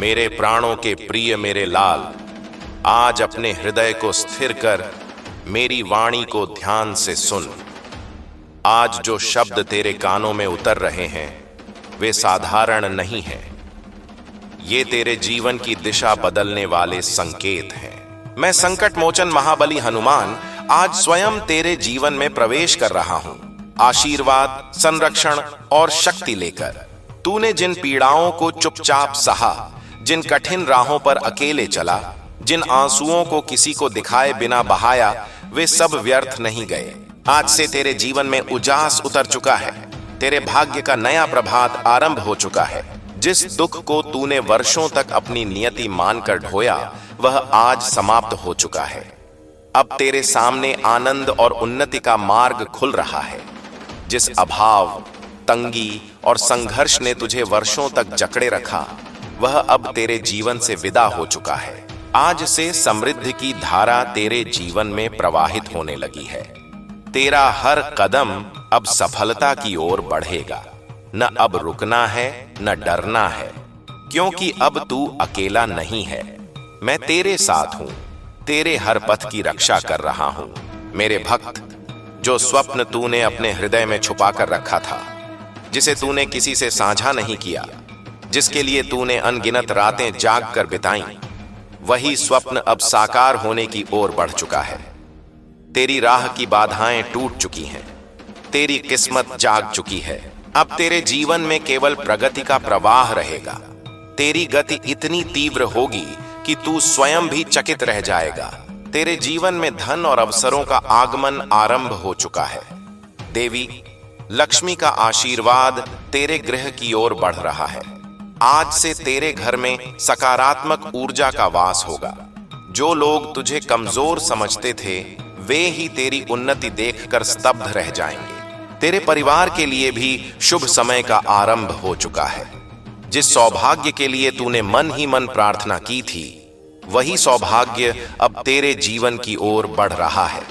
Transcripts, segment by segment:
मेरे प्राणों के प्रिय मेरे लाल, आज अपने हृदय को स्थिर कर मेरी वाणी को ध्यान से सुन। आज जो शब्द तेरे कानों में उतर रहे हैं वे साधारण नहीं हैं। ये तेरे जीवन की दिशा बदलने वाले संकेत हैं। मैं संकट मोचन महाबली हनुमान आज स्वयं तेरे जीवन में प्रवेश कर रहा हूं, आशीर्वाद, संरक्षण और शक्ति लेकर। तूने जिन पीड़ाओं को चुपचाप सहा, जिन कठिन राहों पर अकेले चला, जिन आंसुओं को किसी को दिखाए बिना बहाया, वे सब व्यर्थ नहीं गए। आज से तेरे जीवन में उजास उतर चुका है। तेरे भाग्य का नया प्रभात आरंभ हो चुका है। जिस दुख को तूने वर्षों तक अपनी नियति मानकर ढोया, वह आज समाप्त हो चुका है। अब तेरे सामने आनंद और उन्नति का मार्ग खुल रहा है। जिस अभाव, तंगी और संघर्ष ने तुझे वर्षों तक जकड़े रखा, वह अब तेरे जीवन से विदा हो चुका है। आज से समृद्धि की धारा तेरे जीवन में प्रवाहित होने लगी है। तेरा हर कदम अब सफलता की ओर बढ़ेगा। न अब रुकना है, न डरना है, क्योंकि अब तू अकेला नहीं है। मैं तेरे साथ हूं, तेरे हर पथ की रक्षा कर रहा हूं। मेरे भक्त, जो स्वप्न तूने अपने हृदय में छुपा कर रखा था, जिसे तूने किसी से साझा नहीं किया, जिसके लिए तूने अनगिनत रातें जाग कर बिताई, वही स्वप्न अब साकार होने की ओर बढ़ चुका है। तेरी राह की बाधाएं टूट चुकी हैं, तेरी किस्मत जाग चुकी है। अब तेरे जीवन में केवल प्रगति का प्रवाह रहेगा। तेरी गति इतनी तीव्र होगी कि तू स्वयं भी चकित रह जाएगा। तेरे जीवन में धन और अवसरों का आगमन आरंभ हो चुका है। देवी लक्ष्मी का आशीर्वाद तेरे गृह की ओर बढ़ रहा है। आज से तेरे घर में सकारात्मक ऊर्जा का वास होगा। जो लोग तुझे कमजोर समझते थे, वे ही तेरी उन्नति देखकर स्तब्ध रह जाएंगे। तेरे परिवार के लिए भी शुभ समय का आरंभ हो चुका है। जिस सौभाग्य के लिए तूने मन ही मन प्रार्थना की थी, वही सौभाग्य अब तेरे जीवन की ओर बढ़ रहा है।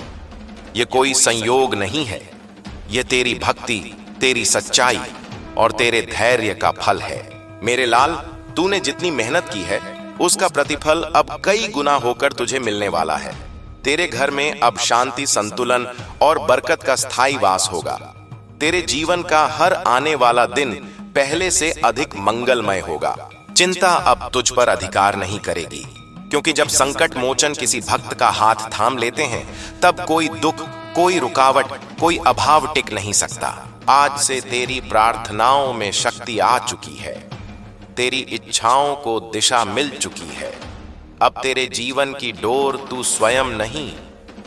यह कोई संयोग नहीं है, यह तेरी भक्ति, तेरी सच्चाई और तेरे धैर्य का फल है। मेरे लाल, तूने जितनी मेहनत की है, उसका प्रतिफल अब कई गुना होकर तुझे मिलने वाला है। तेरे घर में अब शांति, संतुलन और बरकत का स्थायी वास होगा। तेरे जीवन का हर आने वाला दिन पहले से अधिक मंगलमय होगा। चिंता अब तुझ पर अधिकार नहीं करेगी, क्योंकि जब संकट मोचन किसी भक्त का हाथ थाम लेते हैं, तब कोई दुख, कोई रुकावट, कोई अभाव टिक नहीं सकता। आज से तेरी प्रार्थनाओं में शक्ति आ चुकी है। तेरी इच्छाओं को दिशा मिल चुकी है। अब तेरे जीवन की डोर तू स्वयं नहीं,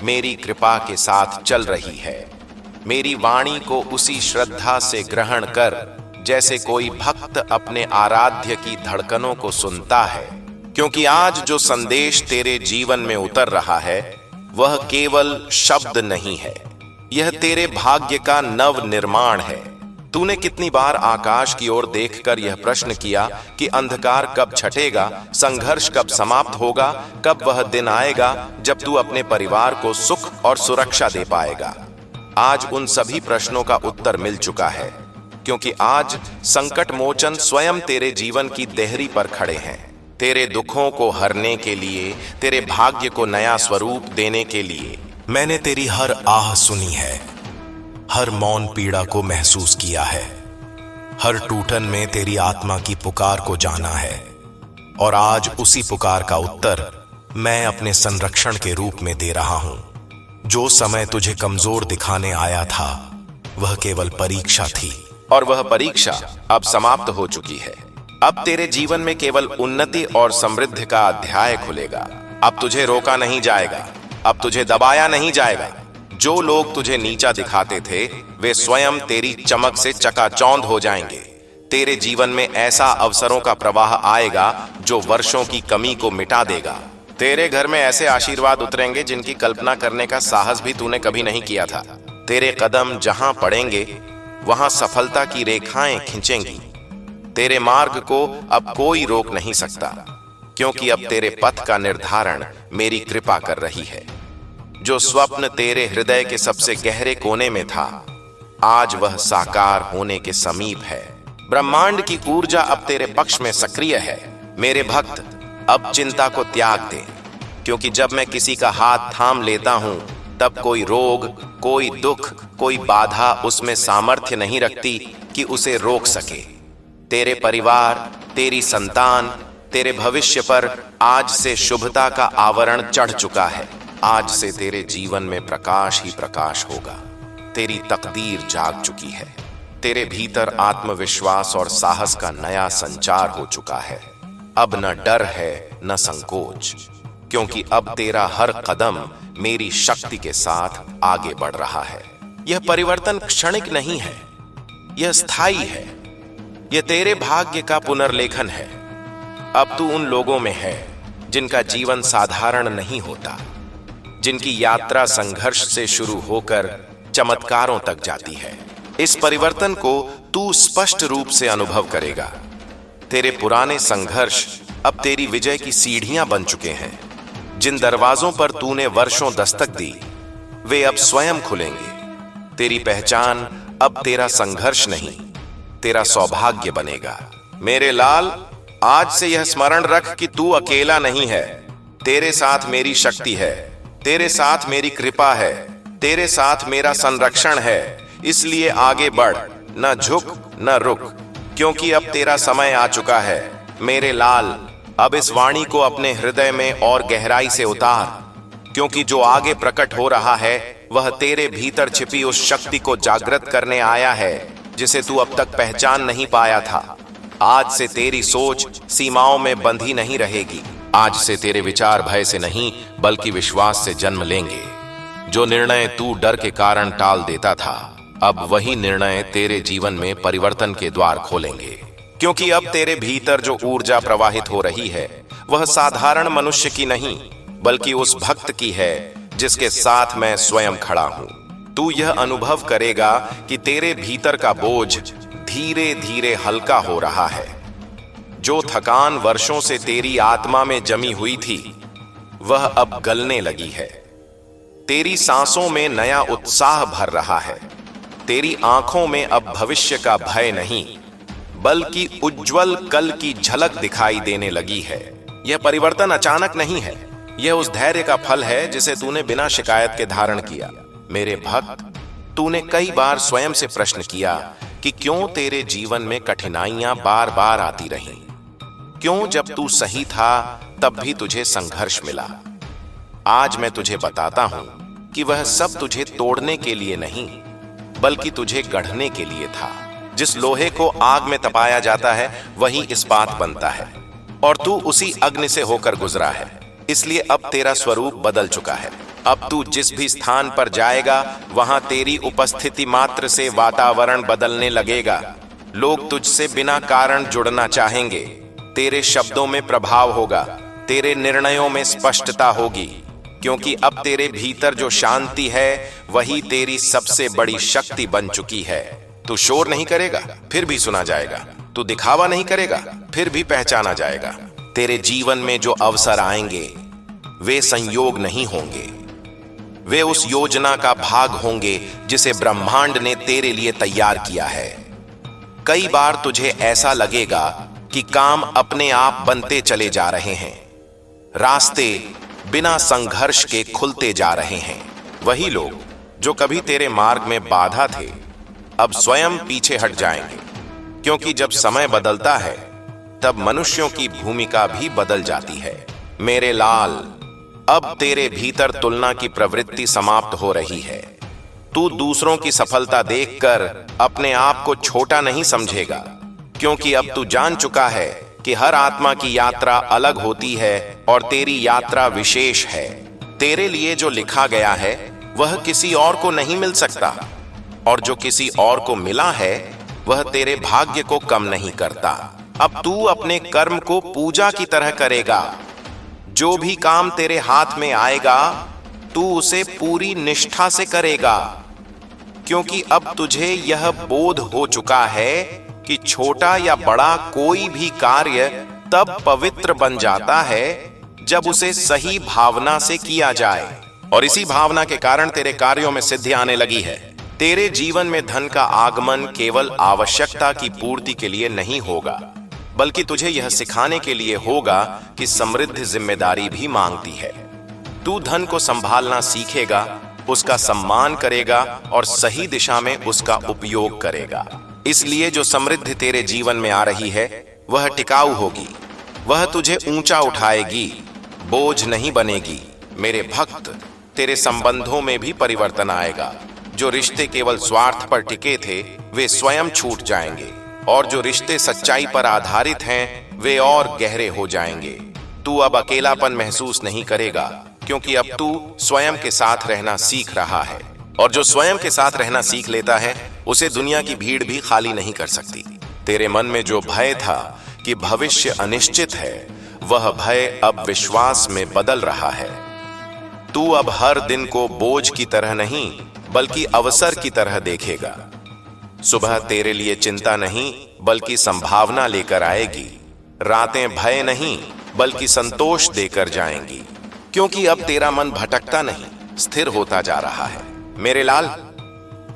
मेरी कृपा के साथ चल रही है। मेरी वाणी को उसी श्रद्धा से ग्रहण कर जैसे कोई भक्त अपने आराध्य की धड़कनों को सुनता है, क्योंकि आज जो संदेश तेरे जीवन में उतर रहा है, वह केवल शब्द नहीं है, यह तेरे भाग्य का नव निर्माण है। तूने कितनी बार आकाश की ओर देखकर यह प्रश्न किया कि अंधकार कब छटेगा, संघर्ष कब समाप्त होगा, कब वह दिन आएगा जब तू अपने परिवार को सुख और सुरक्षा दे पाएगा। आज उन सभी प्रश्नों का उत्तर मिल चुका है, क्योंकि आज संकट मोचन स्वयं तेरे जीवन की देहरी पर खड़े हैं। तेरे दुखों को हरने के लिए, तेरे भाग्य को नया स्वरूप देने के लिए मैंने तेरी हर आह सुनी है, हर मौन पीड़ा को महसूस किया है, हर टूटन में तेरी आत्मा की पुकार को जाना है। और आज उसी पुकार का उत्तर मैं अपने संरक्षण के रूप में दे रहा हूं। जो समय तुझे कमजोर दिखाने आया था, वह केवल परीक्षा थी, और वह परीक्षा अब समाप्त हो चुकी है। अब तेरे जीवन में केवल उन्नति और समृद्धि का अध्याय खुलेगा। अब तुझे रोका नहीं जाएगा, अब तुझे दबाया नहीं जाएगा। जो लोग तुझे नीचा दिखाते थे, वे स्वयं तेरी चमक से चकाचौंध हो जाएंगे। तेरे जीवन में ऐसा अवसरों का प्रवाह आएगा जो वर्षों की कमी को मिटा देगा। तेरे घर में ऐसे आशीर्वाद उतरेंगे जिनकी कल्पना करने का साहस भी तूने कभी नहीं किया था। तेरे कदम जहां पड़ेंगे, वहां सफलता की रेखाएं खिंचेंगी। तेरे मार्ग को अब कोई रोक नहीं सकता, क्योंकि अब तेरे पथ का निर्धारण मेरी कृपा कर रही है। जो स्वप्न तेरे हृदय के सबसे गहरे कोने में था, आज वह साकार होने के समीप है। ब्रह्मांड की ऊर्जा अब तेरे पक्ष में सक्रिय है। मेरे भक्त, अब चिंता को त्याग दे, क्योंकि जब मैं किसी का हाथ थाम लेता हूं तब कोई रोग, कोई दुख, कोई बाधा उसमें सामर्थ्य नहीं रखती कि उसे रोक सके। तेरे परिवार, तेरी संतान, तेरे भविष्य पर आज से शुभता का आवरण चढ़ चुका है। आज से तेरे जीवन में प्रकाश ही प्रकाश होगा। तेरी तकदीर जाग चुकी है। तेरे भीतर आत्मविश्वास और साहस का नया संचार हो चुका है। अब न डर है न संकोच, क्योंकि अब तेरा हर कदम मेरी शक्ति के साथ आगे बढ़ रहा है। यह परिवर्तन क्षणिक नहीं है, यह स्थायी है। यह तेरे भाग्य का पुनर्लेखन है। अब तू उन लोगों में है जिनका जीवन साधारण नहीं होता, जिनकी यात्रा संघर्ष से शुरू होकर चमत्कारों तक जाती है। इस परिवर्तन को तू स्पष्ट रूप से अनुभव करेगा। तेरे पुराने संघर्ष अब तेरी विजय की सीढ़ियां बन चुके हैं। जिन दरवाजों पर तूने वर्षों दस्तक दी, वे अब स्वयं खुलेंगे। तेरी पहचान अब तेरा संघर्ष नहीं, तेरा सौभाग्य बनेगा। मेरे लाल, आज से यह स्मरण रख कि तू अकेला नहीं है। तेरे साथ मेरी शक्ति है, तेरे साथ मेरी कृपा है, तेरे साथ मेरा संरक्षण है। इसलिए आगे बढ़, न झुक न रुक, क्योंकि अब तेरा समय आ चुका है। मेरे लाल, अब इस वाणी को अपने हृदय में और गहराई से उतार, क्योंकि जो आगे प्रकट हो रहा है वह तेरे भीतर छिपी उस शक्ति को जागृत करने आया है जिसे तू अब तक पहचान नहीं पाया था। आज से तेरी सोच सीमाओं में बंधी नहीं रहेगी। आज से तेरे विचार भय से नहीं बल्कि विश्वास से जन्म लेंगे। जो निर्णय तू डर के कारण टाल देता था, अब वही निर्णय तेरे जीवन में परिवर्तन के द्वार खोलेंगे। क्योंकि अब तेरे भीतर जो ऊर्जा प्रवाहित हो रही है वह साधारण मनुष्य की नहीं बल्कि उस भक्त की है जिसके साथ मैं स्वयं खड़ा हूं। तू यह अनुभव करेगा कि तेरे भीतर का बोझ धीरे धीरे हल्का हो रहा है। जो थकान वर्षों से तेरी आत्मा में जमी हुई थी वह अब गलने लगी है। तेरी सांसों में नया उत्साह भर रहा है। तेरी आंखों में अब भविष्य का भय नहीं बल्कि उज्जवल कल की झलक दिखाई देने लगी है। यह परिवर्तन अचानक नहीं है, यह उस धैर्य का फल है जिसे तूने बिना शिकायत के धारण किया। मेरे भक्त, तूने कई बार स्वयं से प्रश्न किया कि क्यों तेरे जीवन में कठिनाइयां बार बार आती रहीं? क्यों जब तू सही था तब भी तुझे संघर्ष मिला? आज मैं तुझे बताता हूं कि वह सब तुझे तोड़ने के लिए नहीं बल्कि तुझे गढ़ने के लिए था। जिस लोहे को आग में तपाया जाता है वही इस्पात बनता है, और तू उसी अग्नि से होकर गुजरा है। इसलिए अब तेरा स्वरूप बदल चुका है। अब तू जिस भी स्थान पर जाएगा वहां तेरी उपस्थिति मात्र से वातावरण बदलने लगेगा। लोग तुझसे बिना कारण जुड़ना चाहेंगे। तेरे शब्दों में प्रभाव होगा, तेरे निर्णयों में स्पष्टता होगी, क्योंकि अब तेरे भीतर जो शांति है वही तेरी सबसे बड़ी शक्ति बन चुकी है। तू शोर नहीं करेगा, फिर भी सुना जाएगा। तू दिखावा नहीं करेगा, फिर भी पहचाना जाएगा। तेरे जीवन में जो अवसर आएंगे वे संयोग नहीं होंगे, वे उस योजना का भाग होंगे जिसे ब्रह्मांड ने तेरे लिए तैयार किया है। कई बार तुझे ऐसा लगेगा कि काम अपने आप बनते चले जा रहे हैं, रास्ते बिना संघर्ष के खुलते जा रहे हैं। वही लोग जो कभी तेरे मार्ग में बाधा थे अब स्वयं पीछे हट जाएंगे, क्योंकि जब समय बदलता है तब मनुष्यों की भूमिका भी बदल जाती है। मेरे लाल, अब तेरे भीतर तुलना की प्रवृत्ति समाप्त हो रही है। तू दूसरों की सफलता देखकर अपने आप को छोटा नहीं समझेगा, क्योंकि अब तू जान चुका है कि हर आत्मा की यात्रा अलग होती है और तेरी यात्रा विशेष है। तेरे लिए जो लिखा गया है वह किसी और को नहीं मिल सकता, और जो किसी और को मिला है वह तेरे भाग्य को कम नहीं करता। अब तू अपने कर्म को पूजा की तरह करेगा। जो भी काम तेरे हाथ में आएगा तू उसे पूरी निष्ठा से करेगा, क्योंकि अब तुझे यह बोध हो चुका है कि छोटा या बड़ा कोई भी कार्य तब पवित्र बन जाता है जब उसे सही भावना से किया जाए, और इसी भावना के कारण तेरे कार्यों में सिद्धि आने लगी है। तेरे जीवन में धन का आगमन केवल आवश्यकता की पूर्ति के लिए नहीं होगा, बल्कि तुझे यह सिखाने के लिए होगा कि समृद्धि जिम्मेदारी भी मांगती है। तू धन को संभालना सीखेगा, उसका सम्मान करेगा और सही दिशा में उसका उपयोग करेगा। इसलिए जो समृद्धि तेरे जीवन में आ रही है वह टिकाऊ होगी, वह तुझे ऊंचा उठाएगी, बोझ नहीं बनेगी। मेरे भक्त, तेरे संबंधों में भी परिवर्तन आएगा। जो रिश्ते केवल स्वार्थ पर टिके थे वे स्वयं छूट जाएंगे, और जो रिश्ते सच्चाई पर आधारित हैं वे और गहरे हो जाएंगे। तू अब अकेलापन महसूस नहीं करेगा, क्योंकि अब तू स्वयं के साथ रहना सीख रहा है, और जो स्वयं के साथ रहना सीख लेता है उसे दुनिया की भीड़ भी खाली नहीं कर सकती। तेरे मन में जो भय था कि भविष्य अनिश्चित है, वह भय अब विश्वास में बदल रहा है। तू अब हर दिन को बोझ की तरह नहीं बल्कि अवसर की तरह देखेगा। सुबह तेरे लिए चिंता नहीं बल्कि संभावना लेकर आएगी। रातें भय नहीं बल्कि संतोष देकर जाएंगी, क्योंकि अब तेरा मन भटकता नहीं, स्थिर होता जा रहा है। मेरे लाल,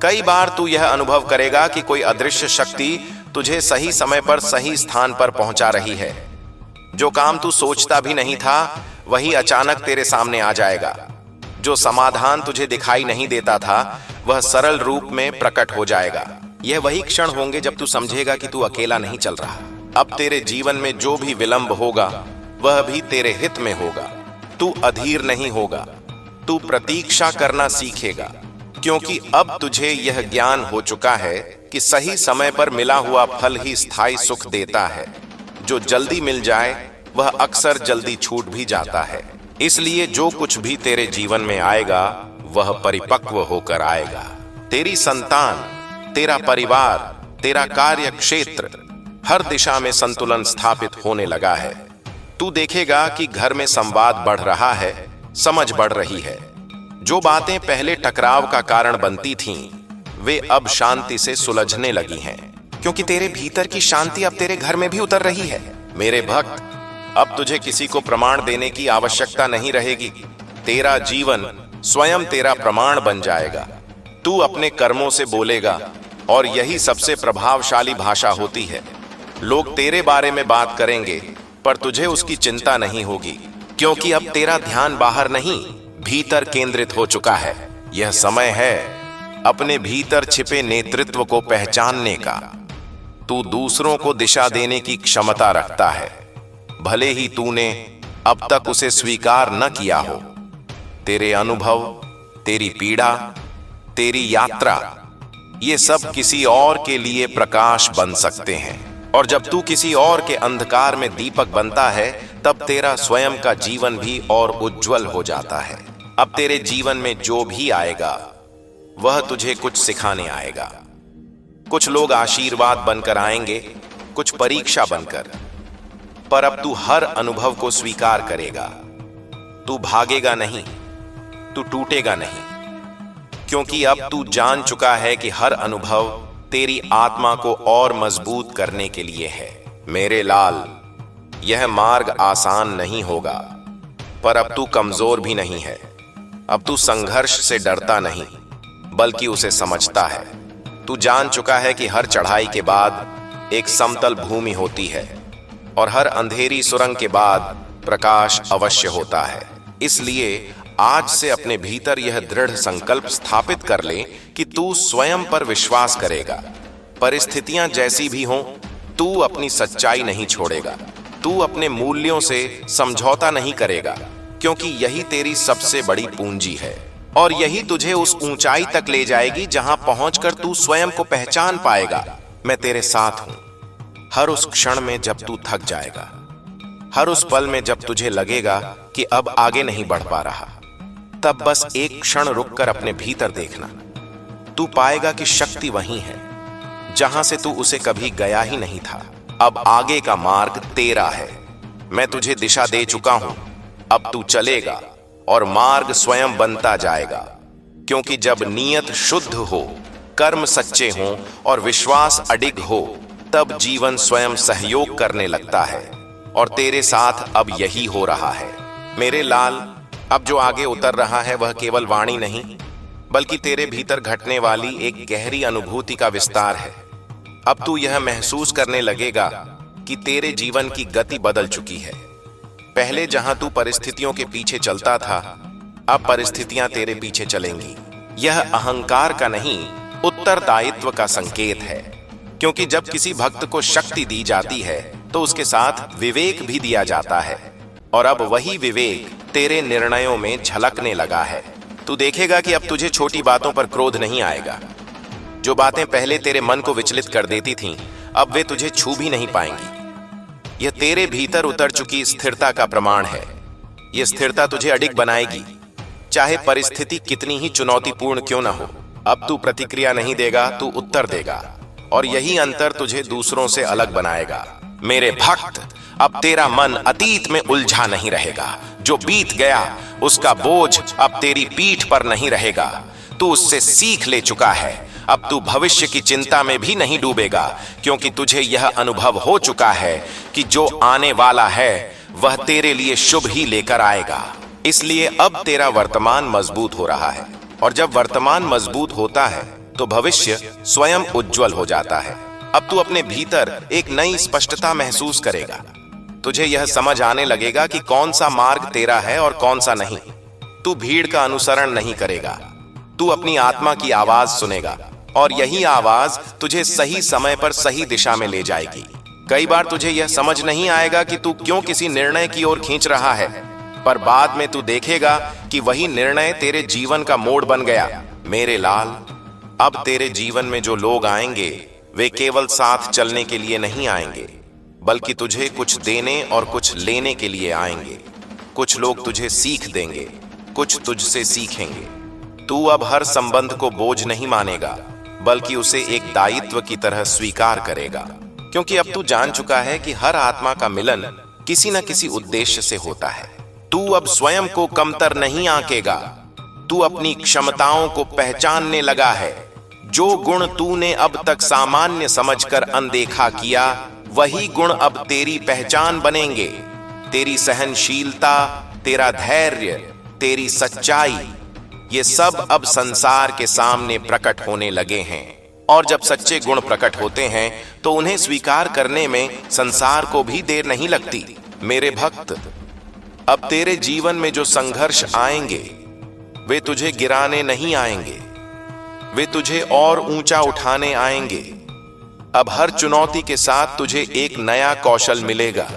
कई बार तू यह अनुभव करेगा कि कोई अदृश्य शक्ति तुझे सही समय पर सही स्थान पर पहुंचा रही है। जो काम तू सोचता भी नहीं था वही अचानक तेरे सामने आ जाएगा। जो समाधान तुझे दिखाई नहीं देता था वह सरल रूप में प्रकट हो जाएगा। यह वही क्षण होंगे जब तू समझेगा कि तू अकेला नहीं चल रहा। अब तेरे जीवन में जो भी विलंब होगा वह भी तेरे हित में होगा। तू अधीर नहीं होगा, तू प्रतीक्षा करना सीखेगा, क्योंकि अब तुझे यह ज्ञान हो चुका है कि सही समय पर मिला हुआ फल ही स्थायी सुख देता है। जो जल्दी मिल जाए वह अक्सर जल्दी छूट भी जाता है। इसलिए जो कुछ भी तेरे जीवन में आएगा वह परिपक्व होकर आएगा। तेरी संतान, तेरा परिवार, तेरा कार्य क्षेत्र, हर दिशा में संतुलन स्थापित होने लगा है। तू देखेगा कि घर में संवाद बढ़ रहा है, समझ बढ़ रही है। जो बातें पहले टकराव का कारण बनती थीं, वे अब शांति से सुलझने लगी हैं, क्योंकि तेरे भीतर की शांति अब तेरे घर में भी उतर रही है। मेरे भक्त, अब तुझे किसी को प्रमाण देने की आवश्यकता नहीं रहेगी। तेरा जीवन स्वयं तेरा प्रमाण बन जाएगा। तू अपने कर्मों से बोलेगा, और यही सबसे प्रभावशाली भाषा होती है। लोग तेरे बारे में बात करेंगे पर तुझे उसकी चिंता नहीं होगी, क्योंकि अब तेरा ध्यान बाहर नहीं भीतर केंद्रित हो चुका है। यह समय है अपने भीतर छिपे नेतृत्व को पहचानने का। तू दूसरों को दिशा देने की क्षमता रखता है, भले ही तूने अब तक उसे स्वीकार न किया हो। तेरे अनुभव, तेरी पीड़ा, तेरी यात्रा, ये सब किसी और के लिए प्रकाश बन सकते हैं। और जब तू किसी और के अंधकार में दीपक बनता है तब तेरा स्वयं का जीवन भी और उज्जवल हो जाता है। अब तेरे जीवन में जो भी आएगा वह तुझे कुछ सिखाने आएगा। कुछ लोग आशीर्वाद बनकर आएंगे, कुछ परीक्षा बनकर, पर अब तू हर अनुभव को स्वीकार करेगा। तू भागेगा नहीं, तू टूटेगा नहीं, क्योंकि अब तू जान चुका है कि हर अनुभव तेरी आत्मा को और मजबूत करने के लिए है। मेरे लाल, यह मार्ग आसान नहीं होगा, पर अब तू कमजोर भी नहीं है। अब तू संघर्ष से डरता नहीं बल्कि उसे समझता है। तू जान चुका है कि हर चढ़ाई के बाद एक समतल भूमि होती है, और हर अंधेरी सुरंग के बाद प्रकाश अवश्य होता है। इसलिए आज से अपने भीतर यह दृढ़ संकल्प स्थापित कर ले कि तू स्वयं पर विश्वास करेगा। परिस्थितियां जैसी भी हों, तू अपनी सच्चाई नहीं छोड़ेगा। तू अपने मूल्यों से समझौता नहीं करेगा, क्योंकि यही तेरी सबसे बड़ी पूंजी है, और यही तुझे उस ऊंचाई तक ले जाएगी जहां पहुंचकर तू स्वयं को पहचान पाएगा। मैं तेरे साथ हूं। हर उस क्षण में जब तू थक जाएगा, हर उस पल में जब तुझे लगेगा कि अब आगे नहीं बढ़ पा रहा, तब बस एक क्षण रुककर अपने भीतर देखना। तू पाएगा कि शक्ति वहीं है जहां से तू उसे कभी गया ही नहीं था। अब आगे का मार्ग तेरा है। मैं तुझे दिशा दे चुका हूं, अब तू चलेगा और मार्ग स्वयं बनता जाएगा। क्योंकि जब नीयत शुद्ध हो, कर्म सच्चे हों और विश्वास अडिग हो, तब जीवन स्वयं सहयोग करने लगता है, और तेरे साथ अब यही हो रहा है। मेरे लाल, अब जो आगे उतर रहा है वह केवल वाणी नहीं बल्कि तेरे भीतर घटने वाली एक गहरी अनुभूति का विस्तार है। अब तू यह महसूस करने लगेगा कि तेरे जीवन की गति बदल चुकी है। पहले जहां तू परिस्थितियों के पीछे चलता था, अब परिस्थितियां तेरे पीछे चलेंगी। यह अहंकार का नहीं, उत्तरदायित्व का संकेत है। क्योंकि जब किसी भक्त को शक्ति दी जाती है तो उसके साथ विवेक भी दिया जाता है, और अब वही विवेक तेरे निर्णयों में झलकने लगा है। तू देखेगा कि अब तुझे छोटी बातों पर क्रोध नहीं आएगा। जो बातें पहले तेरे मन को विचलित कर देती थीं, अब वे तुझे छू भी नहीं पाएंगी। यह तेरे भीतर उतर चुकी स्थिरता का प्रमाण है। यह स्थिरता तुझे अडिग बनाएगी, चाहे परिस्थिति कितनी ही चुनौतीपूर्ण क्यों न हो। अब तू प्रतिक्रिया नहीं देगा, तू उत्तर देगा, और यही अंतर तुझे दूसरों से अलग बनाएगा। मेरे भक्त, अब तेरा मन अतीत में उलझा नहीं रहेगा। जो बीत गया उसका बोझ अब तेरी पीठ पर नहीं रहेगा। तू उससे सीख ले चुका है। अब तू भविष्य की चिंता में भी नहीं डूबेगा, क्योंकि तुझे यह अनुभव हो चुका है कि जो आने वाला है वह तेरे लिए शुभ ही लेकर आएगा। इसलिए अब तेरा वर्तमान मजबूत हो रहा है, और जब वर्तमान मजबूत होता है तो भविष्य स्वयं उज्जवल हो जाता है। अब तू अपने भीतर एक नई स्पष्टता महसूस करेगा। तुझे यह समझ आने लगेगा कि कौन सा मार्ग तेरा है और कौन सा नहीं। तू भीड़ का अनुसरण नहीं करेगा, तू अपनी आत्मा की आवाज सुनेगा, और यही आवाज तुझे सही समय पर सही दिशा में ले जाएगी। कई बार तुझे यह समझ नहीं आएगा कि तू क्यों किसी निर्णय की ओर खींच रहा है, पर बाद में तू देखेगा कि वही निर्णय तेरे जीवन का मोड़ बन गया। मेरे लाल, अब तेरे जीवन में जो लोग आएंगे वे केवल साथ चलने के लिए नहीं आएंगे, बल्कि तुझे कुछ देने और कुछ लेने के लिए आएंगे। कुछ लोग तुझे सीख देंगे, कुछ तुझसे सीखेंगे। तू अब हर संबंध को बोझ नहीं मानेगा, बल्कि उसे एक दायित्व की तरह स्वीकार करेगा। क्योंकि अब तू जान चुका है कि हर आत्मा का मिलन किसी न किसी उद्देश्य से होता है। तू अब स्वयं को कमतर नहीं आंकेगा। तू अपनी क्षमताओं को पहचानने लगा है। जो गुण तूने अब तक सामान्य समझकर अनदेखा किया, वही गुण अब तेरी पहचान बनेंगे। तेरी सहनशीलता, तेरा धैर्य, तेरी सच्चाई, ये सब अब संसार के सामने प्रकट होने लगे हैं। और जब सच्चे गुण प्रकट होते हैं तो उन्हें स्वीकार करने में संसार को भी देर नहीं लगती। मेरे भक्त, अब तेरे जीवन में जो संघर्ष आएंगे वे तुझे गिराने नहीं आएंगे, वे तुझे और ऊंचा उठाने आएंगे। अब हर चुनौती के साथ तुझे एक नया कौशल मिलेगा।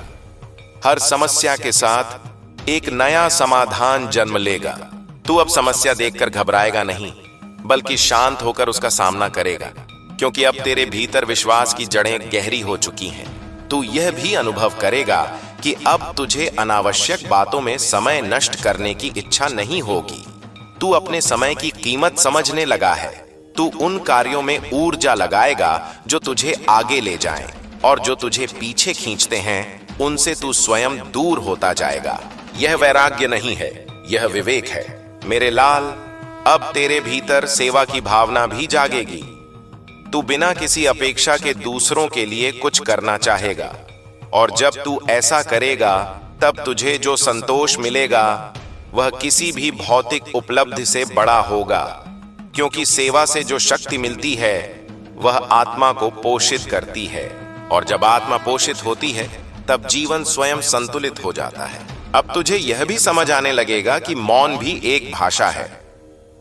हर समस्या के साथ एक नया समाधान जन्म लेगा। तू अब समस्या देखकर घबराएगा नहीं, बल्कि शांत होकर उसका सामना करेगा, क्योंकि अब तेरे भीतर विश्वास की जड़ें गहरी हो चुकी हैं। तू यह भी अनुभव करेगा कि अब तुझे अनावश्यक बातों में समय नष्ट करने की इच्छा नहीं होगी। तू अपने समय की कीमत समझने लगा है। तू उन कार्यों में ऊर्जा लगाएगा जो तुझे आगे ले जाएं, और जो तुझे पीछे खींचते हैं उनसे तू स्वयं दूर होता जाएगा। यह वैराग्य नहीं है, यह विवेक है। मेरे लाल, अब तेरे भीतर सेवा की भावना भी जागेगी। तू बिना किसी अपेक्षा के दूसरों के लिए कुछ करना चाहेगा, और जब तू ऐसा करेगा तब तुझे जो संतोष मिलेगा वह किसी भी भौतिक उपलब्धि से बड़ा होगा। क्योंकि सेवा से जो शक्ति मिलती है वह आत्मा को पोषित करती है, और जब आत्मा पोषित होती है तब जीवन स्वयं संतुलित हो जाता है। अब तुझे यह भी समझ आने लगेगा कि मौन भी एक भाषा है।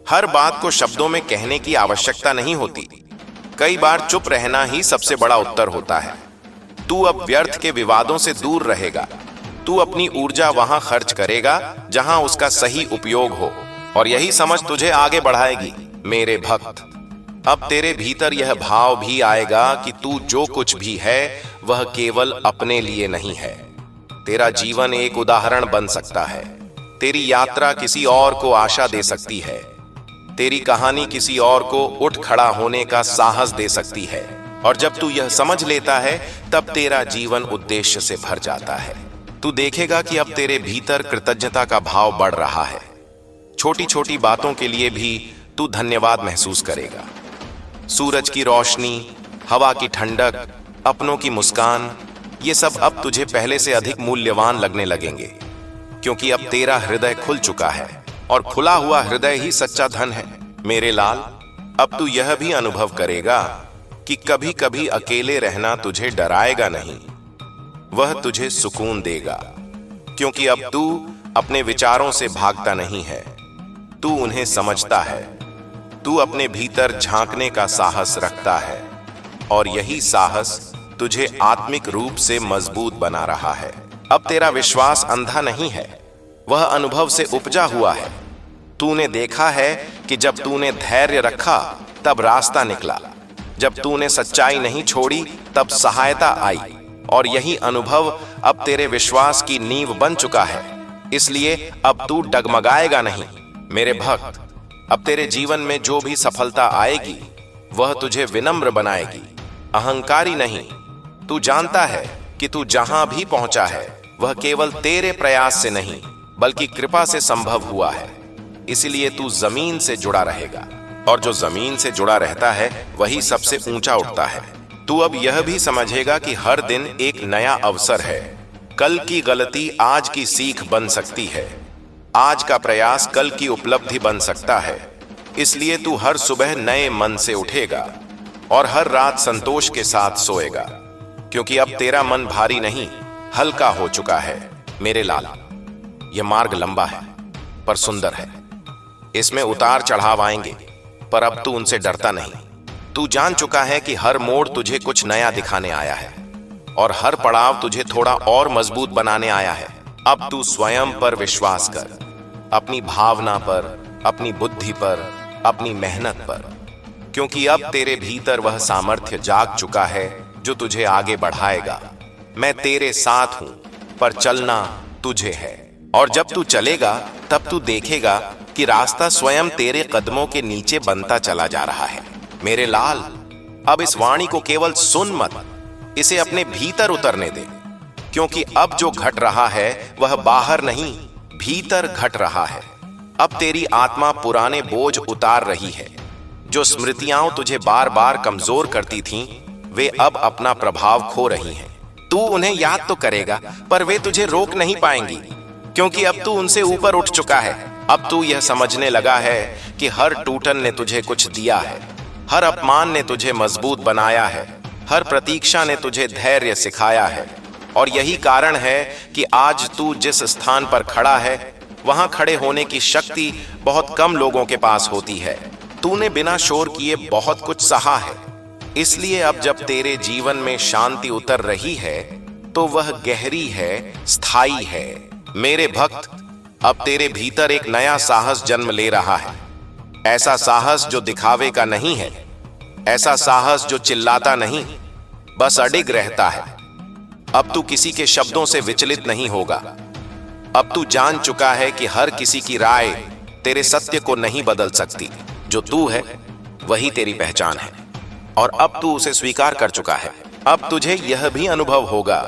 हर बात को शब्दों में कहने की आवश्यकता नहीं होती। कई बार चुप रहना ही सबसे बड़ा उत्तर होता है। तू अब व्यर्थ के विवादों से दूर रहेगा। तू अपनी ऊर्जा वहां खर्च करेगा जहां उसका सही उपयोग हो, और यही समझ तुझे आगे बढ़ाएगी। मेरे भक्त, अब तेरे भीतर यह भाव भी आएगा कि तू जो कुछ भी है वह केवल अपने लिए नहीं है। तेरा जीवन एक उदाहरण बन सकता है। तेरी यात्रा किसी और को आशा दे सकती है। तेरी कहानी किसी और को उठ खड़ा होने का साहस दे सकती है। और जब तू यह समझ लेता है तब तेरा जीवन उद्देश्य से भर जाता है। तू देखेगा कि अब तेरे भीतर कृतज्ञता का भाव बढ़ रहा है। छोटी छोटी बातों के लिए भी तू धन्यवाद महसूस करेगा। सूरज की रोशनी, हवा की ठंडक, अपनों की मुस्कान, ये सब अब तुझे पहले से अधिक मूल्यवान लगने लगेंगे, क्योंकि अब तेरा हृदय खुल चुका है, और खुला हुआ हृदय ही सच्चा धन है। मेरे लाल, अब तू यह भी अनुभव करेगा कि कभी कभी अकेले रहना तुझे डराएगा नहीं, वह तुझे सुकून देगा, क्योंकि अब तू अपने विचारों से भागता नहीं है, तू उन्हें समझता है। तू अपने भीतर झांकने का साहस रखता है, और यही साहस तुझे आत्मिक रूप से मजबूत बना रहा है। अब तेरा विश्वास अंधा नहीं है, वह अनुभव से उपजा हुआ है। तूने देखा है कि जब तूने धैर्य रखा तब रास्ता निकला, जब तूने सच्चाई नहीं छोड़ी तब सहायता आई, और यही अनुभव अब तेरे विश्वास की नींव बन चुका है। इसलिए अब तू डगमगाएगा नहीं। मेरे भक्त, अब तेरे जीवन में जो भी सफलता आएगी वह तुझे विनम्र बनाएगी, अहंकारी नहीं। तू जानता है कि तू जहां भी पहुंचा है वह केवल तेरे प्रयास से नहीं बल्कि कृपा से संभव हुआ है। इसलिए तू जमीन से जुड़ा रहेगा, और जो जमीन से जुड़ा रहता है वही सबसे ऊंचा उठता है। तू अब यह भी समझेगा कि हर दिन एक नया अवसर है। कल की गलती आज की सीख बन सकती है, आज का प्रयास कल की उपलब्धि बन सकता है। इसलिए तू हर सुबह नए मन से उठेगा और हर रात संतोष के साथ सोएगा, क्योंकि अब तेरा मन भारी नहीं, हल्का हो चुका है। मेरे लाल, यह मार्ग लंबा है पर सुंदर है। इसमें उतार चढ़ाव आएंगे, पर अब तू उनसे डरता नहीं। तू जान चुका है कि हर मोड़ तुझे कुछ नया दिखाने आया है, और हर पड़ाव तुझे थोड़ा और मजबूत बनाने आया है। अब तू स्वयं पर विश्वास कर, अपनी भावना पर, अपनी बुद्धि पर, अपनी मेहनत पर, क्योंकि अब तेरे भीतर वह सामर्थ्य जाग चुका है जो तुझे आगे बढ़ाएगा। मैं तेरे साथ हूं, पर चलना तुझे है, और जब तू चलेगा तब तू देखेगा कि रास्ता स्वयं तेरे कदमों के नीचे बनता चला जा रहा है। मेरे लाल, अब इस वाणी को केवल सुन मत, इसे अपने भीतर उतरने दे, क्योंकि अब जो घट रहा है वह बाहर नहीं, भीतर घट रहा है। अब तेरी आत्मा पुराने बोझ उतार रही है। जो स्मृतियां तुझे बार बार कमजोर करती थीं, वे अब अपना प्रभाव खो रही हैं। तू उन्हें याद तो करेगा, पर वे तुझे रोक नहीं पाएंगी, क्योंकि अब तू उनसे ऊपर उठ चुका है। अब तू यह समझने लगा है कि हर टूटन ने तुझे कुछ दिया है, हर अपमान ने तुझे मजबूत बनाया है, हर प्रतीक्षा ने तुझे धैर्य सिखाया है। और यही कारण है कि आज तू जिस स्थान पर खड़ा है वहां खड़े होने की शक्ति बहुत कम लोगों के पास होती है। तूने बिना शोर किए बहुत कुछ सहा है, इसलिए अब जब तेरे जीवन में शांति उतर रही है तो वह गहरी है, स्थायी है। मेरे भक्त, अब तेरे भीतर एक नया साहस जन्म ले रहा है। ऐसा साहस जो दिखावे का नहीं है, ऐसा साहस जो चिल्लाता नहीं, बस अडिग रहता है। अब तू किसी के शब्दों से विचलित नहीं होगा। अब तू जान चुका है कि हर किसी की राय तेरे सत्य को नहीं बदल सकती। जो तू है वही तेरी पहचान है, और अब तू उसे स्वीकार कर चुका है। अब तुझे यह भी अनुभव होगा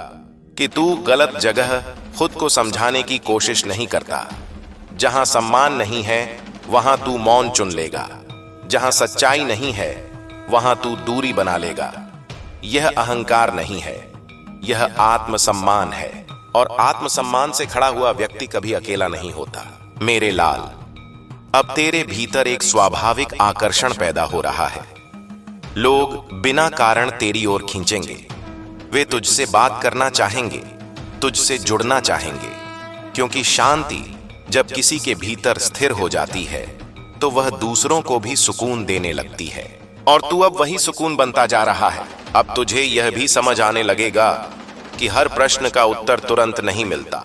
कि तू गलत जगह खुद को समझाने की कोशिश नहीं करता। जहां सम्मान नहीं है वहां तू मौन चुन लेगा, जहां सच्चाई नहीं है वहां तू दूरी बना लेगा। यह अहंकार नहीं है, यह आत्मसम्मान है, और आत्मसम्मान से खड़ा हुआ व्यक्ति कभी अकेला नहीं होता। मेरे लाल, अब तेरे भीतर एक स्वाभाविक आकर्षण पैदा हो रहा है। लोग बिना कारण तेरी ओर खींचेंगे। वे तुझसे बात करना चाहेंगे, तुझसे जुड़ना चाहेंगे, क्योंकि शांति जब किसी के भीतर स्थिर हो जाती है तो वह दूसरों को भी सुकून देने लगती है। और तू अब वही सुकून बनता जा रहा है। अब तुझे यह भी समझ आने लगेगा कि हर प्रश्न का उत्तर तुरंत नहीं मिलता,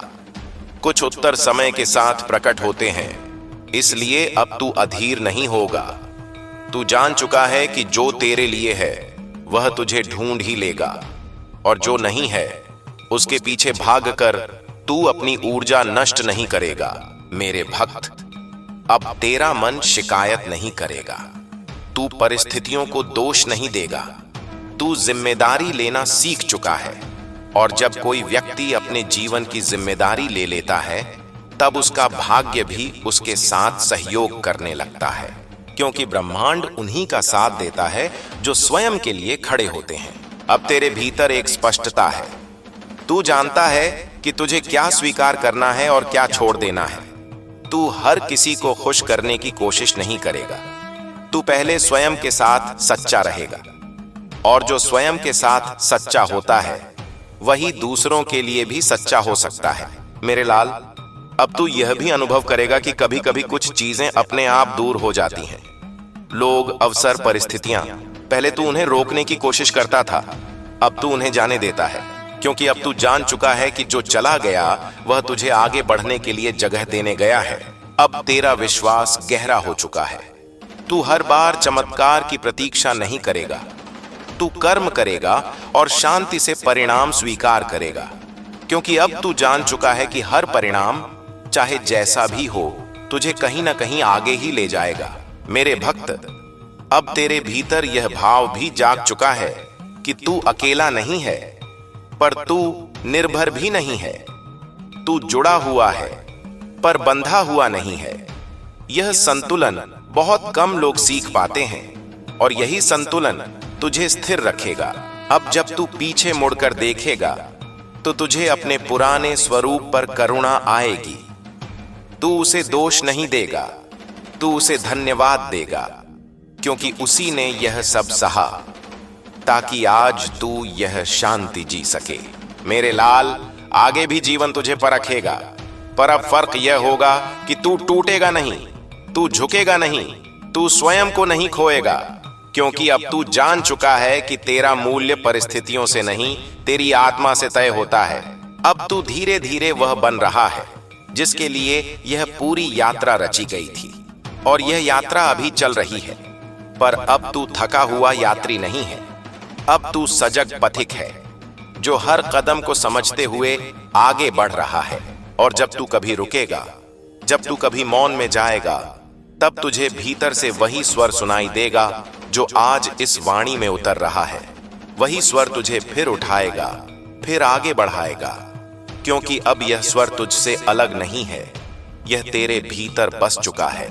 कुछ उत्तर समय के साथ प्रकट होते हैं। इसलिए अब तू अधीर नहीं होगा। तू जान चुका है कि जो तेरे लिए है वह तुझे ढूंढ ही लेगा, और जो नहीं है उसके पीछे भागकर तू अपनी ऊर्जा नष्ट नहीं करेगा। मेरे भक्त, अब तेरा मन शिकायत नहीं करेगा, तू परिस्थितियों को दोष नहीं देगा, तू जिम्मेदारी लेना सीख चुका है। और जब कोई व्यक्ति अपने जीवन की जिम्मेदारी ले लेता है तब उसका भाग्य भी उसके साथ सहयोग करने लगता है, क्योंकि ब्रह्मांड उन्हीं का साथ देता है जो स्वयं के लिए खड़े होते हैं। अब तेरे भीतर एक स्पष्टता है। तू जानता है कि तुझे क्या स्वीकार करना है और क्या छोड़ देना है। तू हर किसी को खुश करने की कोशिश नहीं करेगा। तू पहले स्वयं के साथ सच्चा रहेगा, और जो स्वयं के साथ सच्चा होता है वही दूसरों के लिए भी सच्चा हो सकता है। मेरे लाल, अब तू यह भी अनुभव करेगा कि कभी कभी कुछ चीजें अपने आप दूर हो जाती हैं। लोग, अवसर, परिस्थितियां, पहले तू उन्हें रोकने की कोशिश करता था, अब तू उन्हें जाने देता है, क्योंकि अब तू जान चुका है कि जो चला गया वह तुझे आगे बढ़ने के लिए जगह देने गया है। अब तेरा विश्वास गहरा हो चुका है। तू हर बार चमत्कार की प्रतीक्षा नहीं करेगा, तू कर्म करेगा और शांति से परिणाम स्वीकार करेगा, क्योंकि अब तू जान चुका है कि हर परिणाम, चाहे जैसा भी हो, तुझे कहीं ना कहीं आगे ही ले जाएगा। मेरे भक्त, अब तेरे भीतर यह भाव भी जाग चुका है कि तू अकेला नहीं है, पर तू निर्भर भी नहीं है। तू जुड़ा हुआ है, पर बंधा हुआ नहीं है। यह संतुलन बहुत कम लोग सीख पाते हैं, और यही संतुलन तुझे स्थिर रखेगा। अब जब तू पीछे मुड़कर देखेगा तो तुझे अपने पुराने स्वरूप पर करुणा आएगी। तू उसे दोष नहीं देगा, तू उसे धन्यवाद देगा, क्योंकि उसी ने यह सब सहा ताकि आज तू यह शांति जी सके। मेरे लाल, आगे भी जीवन तुझे परखेगा, पर अब फर्क यह होगा कि तू टूटेगा नहीं, तू झुकेगा नहीं, तू स्वयं को नहीं खोएगा, क्योंकि अब तू जान चुका है कि तेरा मूल्य परिस्थितियों से नहीं, तेरी आत्मा से तय होता है। अब तू धीरे धीरे वह बन रहा है जिसके लिए यह पूरी यात्रा रची गई थी, और यह यात्रा अभी चल रही है। पर अब तू थका हुआ यात्री नहीं है, अब तू सजग पथिक है, जो हर कदम को समझते हुए आगे बढ़ रहा है। और जब तू कभी रुकेगा, जब तू कभी मौन में जाएगा, तब तुझे भीतर से वही स्वर सुनाई देगा जो आज इस वाणी में उतर रहा है। वही स्वर तुझे फिर उठाएगा, फिर आगे बढ़ाएगा, क्योंकि अब यह स्वर तुझसे अलग नहीं है, यह तेरे भीतर बस चुका है।